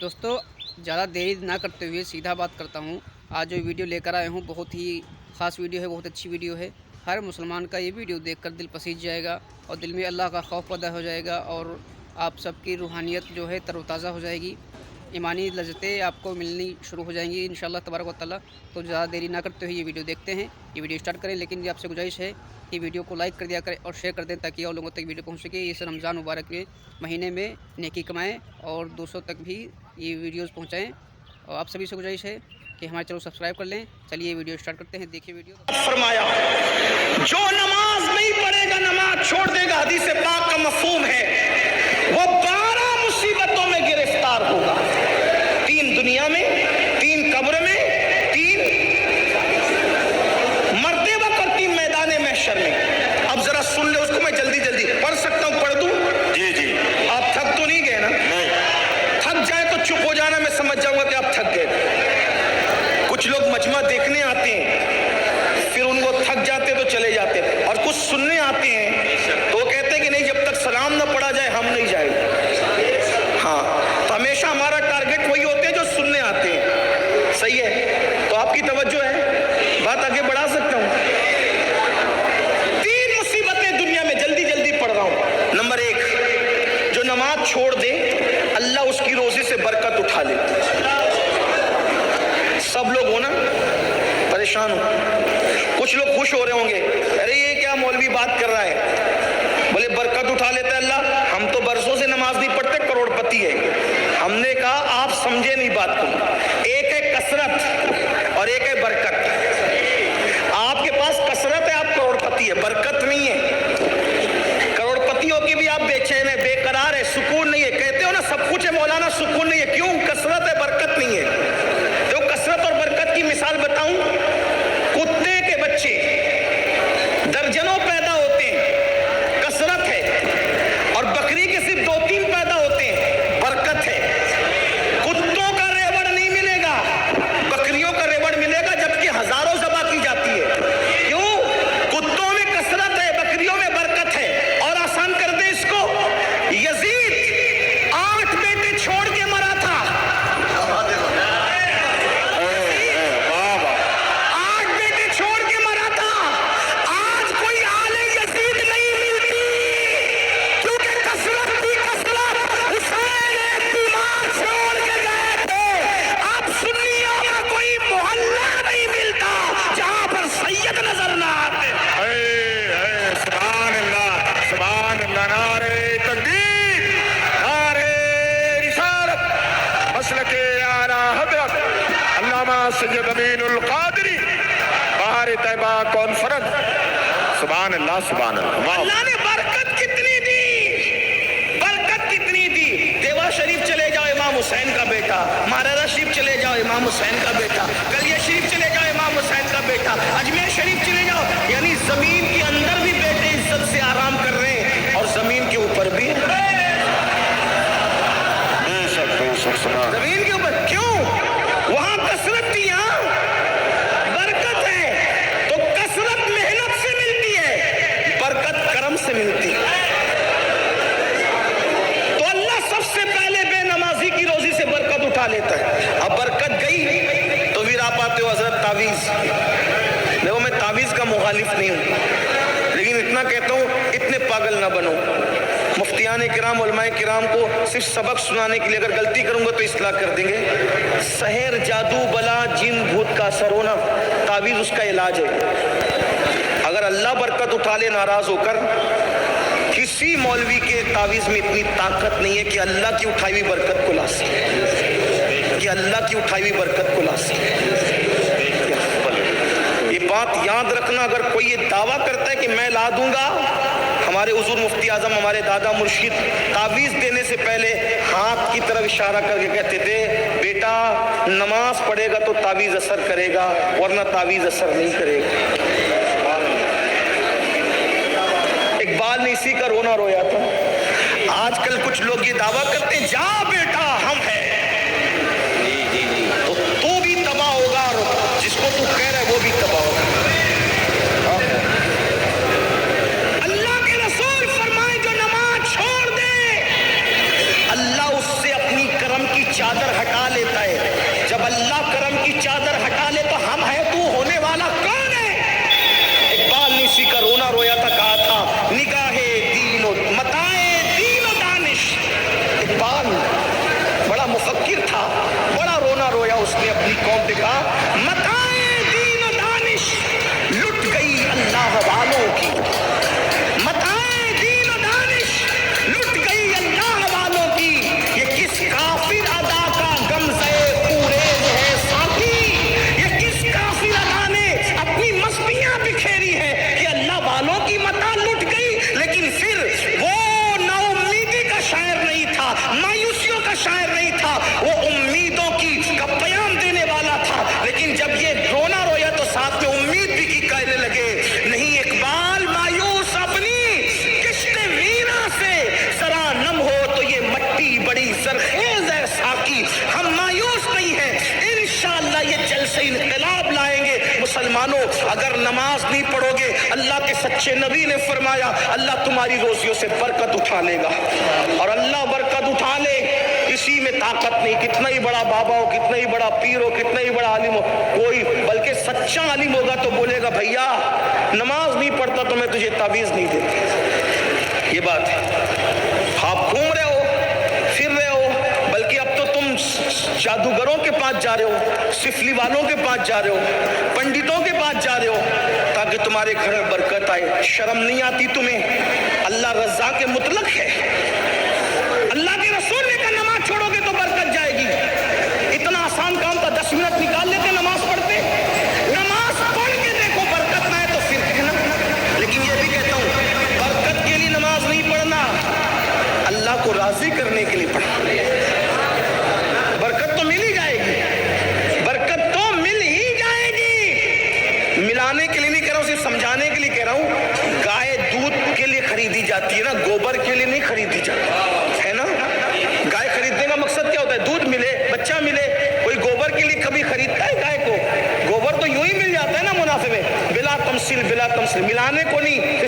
दोस्तों ज़्यादा देरी ना करते हुए सीधा बात करता हूँ। आज जो वीडियो लेकर आया हूँ बहुत ही ख़ास वीडियो है, बहुत अच्छी वीडियो है। हर मुसलमान का ये वीडियो देखकर दिल पसीज जाएगा और दिल में अल्लाह का खौफ पैदा हो जाएगा और आप सबकी रूहानियत जो है तरोताज़ा हो जाएगी। ईमानी लज़्ज़तें आपको मिलनी शुरू हो जाएंगी इंशाअल्लाह तबारक व तआला। तो ज़्यादा देरी ना करते हुए ये वीडियो देखते हैं, ये वीडियो स्टार्ट करें। लेकिन ये आपसे गुजारिश है कि वीडियो को लाइक कर दिया करें और शेयर कर दें ताकि और लोगों तक वीडियो पहुंच सके। इस रमज़ान मुबारक के महीने में नेकी कमाएं और दूसरों तक भी ये वीडियोस पहुंचाएं। और आप सभी से गुजारिश है कि हमारे चैनल सब्सक्राइब कर लें। चलिए वीडियो स्टार्ट करते हैं, देखिए वीडियो। फरमाया जो नमाज नहीं पढ़ेगा, नमाज छोड़ देगा, हदीस पाक का मफहूम है, वो 12 मुसीबतों में गिरफ्तार होगा। 3 दुनिया में, 3 कब्र में, 3 मरते वक्त और 3 मैदान महशर में। अब जरा सुन ले उसको, मैं जल्दी जल्दी पढ़ सकता हूँ, पढ़ दूं? जी जी। आप थक तो नहीं गए ना? नहीं। थक जाए तो चुप हो जाना, मैं समझ जाऊंगा कि आप थक गए। कुछ लोग मजमा देखने आते हैं, फिर उनको थक जाते तो चले जाते, और कुछ सुनने आते हैं तो वो कहते हैं कि नहीं, जब तक सलाम ना पढ़ा जाए हम नहीं जाएंगे। हाँ, तो हमेशा हमारा टारगेट वही होते हैं जो सुनने आते हैं। सही है, तो आपकी तवज्जो है, बात आगे बढ़ा सकता हूँ। 3 मुसीबतें दुनिया में, जल्दी जल्दी पढ़ रहा हूँ। नंबर 1, जो नमाज छोड़ दे अल्लाह उसकी रोजी से बरकत उठा ले। सब लोग हो ना परेशान हो, कुछ लोग खुश हो रहे होंगे, अरे ये क्या मौलवी बात कर रहा है, बोले बरकत उठा लेता है अल्लाह। हम तो बरसों से नमाज नहीं पढ़ते, करोड़पति है। हमने कहा आप समझे नहीं बात को। एक है कसरत और एक है बरकत। आपके पास कसरत है, आप करोड़पति है, बरकत नहीं है। करोड़पतियों की भी आप बेचैन है, बेकरार है, सुकून नहीं है। कहते हो ना सब कुछ है मौलाना, सुकून नहीं है। क्यों? कसरत है, बरकत नहीं है। तो कसरत और बरकत की मिसाल बताऊं, कुत्ते के बच्चे दर्जनों पैदा होते हैं, कसरत है, और बकरी के सिर्फ 2-3 पैदा होते हैं, बरकत है। कुत्तों का रेवड़ नहीं मिलेगा, बकरियों का रेवड़ मिलेगा, जबकि हजारों ज़बा की जाती है। क्यों? कुत्तों में कसरत है, बकरियों में बरकत है। और आसान कर दे इसको, यजीद 8 बेटे छोड़ के मरा था। सैयद अमीनुल कादरी बाहर तैबा कॉन्फ्रेंस। सुभान अल्लाह, सुभान अल्लाह। अल्लाह ने बरकत कितनी दी, बरकत कितनी दी। देवा शरीफ चले जाओ, इमाम हुसैन का बेटा। महाराजा शरीफ चले जाओ, इमाम हुसैन का बेटा। कलिया शरीफ चले जाओ, इमाम हुसैन का बेटा। अजमेर शरीफ चले जाओ, यानी जमीन के अंदर भी बेटे इज्जत से आराम कर रहे हैं और जमीन के ऊपर भी। जमीन के ऊपर क्यों? वहां कसरत थी, यहां बरकत है। तो कसरत मेहनत से मिलती है, बरकत करम से मिलती है। तो अल्लाह सबसे पहले बेनमाजी की रोजी से बरकत उठा लेता है। अब बरकत गई तो फिर आप आते हो हजरत तावीज। देखो मैं तावीज का मुखालिफ नहीं हूं, लेकिन इतना कहता हूं, इतने पागल ना बनो। मुफ्तियान किराम, उलमाए किराम को सिर्फ सबक सुनाने के लिए, अगर गलती करूंगा तो इस्लाह कर देंगे। सहर, जादू, बला, जिन, भूत का असर होना, तावीज़ उसका इलाज है। अगर अल्लाह बरकत उठा ले नाराज होकर, किसी मौलवी के तावीज़ में इतनी ताकत नहीं है कि अल्लाह की उठाई हुई बरकत को ला सके, कि अल्लाह की उठाई हुई बरकत को ला सके। ये बात याद रखना, अगर कोई ये दावा करता है कि मैं ला दूंगा, हमारे हुजूर मुफ्ती आजम, हमारे दादा मुर्शिद तावीज़ देने से पहले हाथ की तरफ इशारा करके कहते थे, बेटा नमाज पढ़ेगा तो तावीज़ असर करेगा, वरना तावीज़ असर नहीं करेगा। इकबाल ने इसी का रोना रोया था। आजकल कुछ लोग ये दावा करते हैं, जा बेटा हम हैं, तो तू भी तबाह होगा और जिसको तू कह रहा है वो भी तबाह होगा। अल्लाह के रसूल फरमाए, जो नमाज छोड़ दे अल्लाह उससे अपनी करम की चादर اللہ کرم کی چادر ہٹا لے تو ہم ہے تو ہونے والا کون ہے؟ اقبال نے اسی کا رونا رویا تھا، کہا تھا نگاہے دین و متائے دین و دانش. اقبال بڑا مفکر تھا، بڑا رونا رویا اس نے اپنی قوم پہ، کہا متائے دین و دانش لٹ گئی اللہ والوں کی، متائے دین و دانش لٹ گئی اللہ والوں کی. یہ کس کافر ادا کا غمزہ خوریز ہے ساقی، یہ کس کافر ادا نے اپنی مستیاں بکھیری ہے کہ اللہ والوں کی متاع لٹ گئی. لیکن پھر وہ نا امیدی کا شاعر نہیں تھا، مایوسیوں کا شاعر نہیں تھا، وہ امیدوں کا پیام دینے والا تھا. لیکن جب یہ رونا رویا تو ساتھ میں امید بھی کی کہنے لگے نہیں اقبال مایوس اپنی کشت ویرا سے ذرا نم ہو تو یہ مٹی بڑی زرخیز ہے ساقی. ہم مایوس نہیں ہیں، انشاءاللہ یہ جلسے انقلاب لائیں گے. مسلمانوں اگر نماز نہیں پڑھو گے، اللہ کے سچے نبی نے فرمایا اللہ تمہاری روزیوں سے برکت اٹھا لے گا، اور اللہ برکت اٹھا لے اسی میں طاقت نہیں. کتنا ہی بڑا بابا ہو، کتنا ہی بڑا پیر ہو، کتنا ہی بڑا عالم ہو، کوئی بلکہ سچا عالم ہوگا تو بولے گا بھیا نماز نہیں پڑھتا تو میں تجھے تعویذ نہیں دیتا. یہ بات ہے. آپ گھوم رہے ہو، پھر رہے ہو، بلکہ اب تو تم جادوگروں کے پاس جا رہے ہو، سفلی والوں کے پاس جا رہے ہو، پنڈتوں کے پاس جا رہے ہو تاکہ تمہارے گھر میں برکت آئے. شرم نہیں آتی تمہیں؟ اللہ رزاق مطلق ہے. اللہ کے رسول نے کہا نماز چھوڑو گے تو برکت جائے گی. اتنا آسان کام تھا، 10 منٹ نکال لیتے نماز پڑھتے. نماز پڑھ کے دیکھو برکت نہ ہے تو پھر کہنا. لیکن یہ بھی کہتا ہوں برکت کے لیے نماز نہیں پڑھنا، اللہ کو راضی کرنے کے لیے پڑھنا. برکت تو مل ہی جائے گی، برکت تو مل ہی جائے گی. ملانے کے لیے نہیں کہہ رہا ہوں، صرف سمجھانے کے لیے کہہ رہا ہوں. گائے دودھ کے لیے خریدی جاتی ہے نا، گوبر کے لیے نہیں خریدی جاتی ہے نا. گائے خریدنے کا مقصد کیا ہوتا ہے؟ دودھ ملے، بچہ ملے. کوئی گوبر کے لیے کبھی خریدتا ہے گائے کو؟ گوبر تو یوں ہی مل جاتا ہے نا منافع میں، بلا تمثیل بلا تمثیل، ملانے کو نہیں.